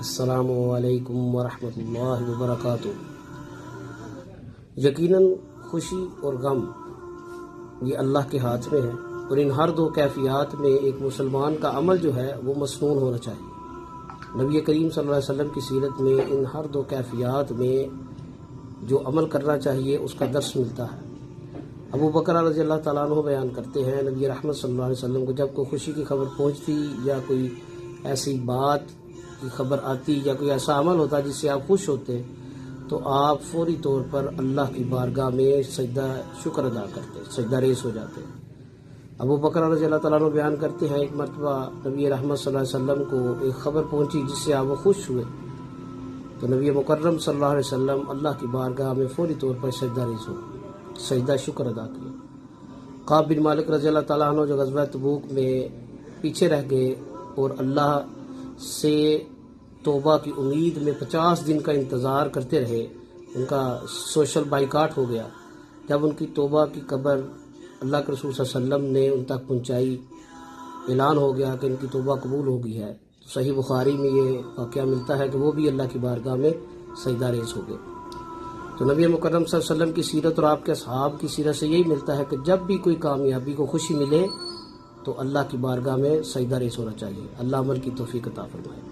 السلام علیکم ورحمۃ اللہ وبرکاتہ۔ یقیناً خوشی اور غم یہ اللہ کے ہاتھ میں ہے، اور ان ہر دو کیفیات میں ایک مسلمان کا عمل جو ہے وہ مسنون ہونا چاہیے۔ نبی کریم صلی اللہ علیہ وسلم کی سیرت میں ان ہر دو کیفیات میں جو عمل کرنا چاہیے اس کا درس ملتا ہے۔ ابو بکر رضی اللہ تعالیٰ عنہ بیان کرتے ہیں، نبی رحمت صلی اللہ علیہ وسلم کو جب کوئی خوشی کی خبر پہنچتی یا کوئی ایسی بات کی خبر آتی یا کوئی ایسا عمل ہوتا جس سے آپ خوش ہوتے تو آپ فوری طور پر اللہ کی بارگاہ میں سجدہ شکر ادا کرتے، سجدہ ریز ہو جاتے۔ ابو بکر رضی اللہ تعالیٰ عنہ بیان کرتے ہیں، ایک مرتبہ نبی رحمت صلی اللہ علیہ وسلم کو ایک خبر پہنچی جس سے آپ وہ خوش ہوئے، تو نبی مکرم صلی اللہ علیہ وسلم اللہ کی بارگاہ میں فوری طور پر سجدہ ریز ہو، سجدہ شکر ادا کیا۔ کعب بن مالک رضی اللہ تعالیٰ عنہ جو غزوہ تبوک میں پیچھے رہ گئے اور اللہ سے توبہ کی امید میں 50 دن کا انتظار کرتے رہے، ان کا سوشل بائیکاٹ ہو گیا۔ جب ان کی توبہ کی خبر اللہ کے رسول صلی اللہ علیہ وسلم نے ان تک پہنچائی، اعلان ہو گیا کہ ان کی توبہ قبول ہو گئی ہے، تو صحیح بخاری میں یہ واقعہ ملتا ہے کہ وہ بھی اللہ کی بارگاہ میں سجدہ ریز ہو گئے۔ تو نبی مکرم صلی اللہ علیہ وسلم کی سیرت اور آپ کے اصحاب کی سیرت سے یہی ملتا ہے کہ جب بھی کوئی کامیابی کو خوشی ملے تو اللہ کی بارگاہ میں سجدہ ریز ہونا چاہیے۔ اللہ عمل کی توفیق عطا فرمائے۔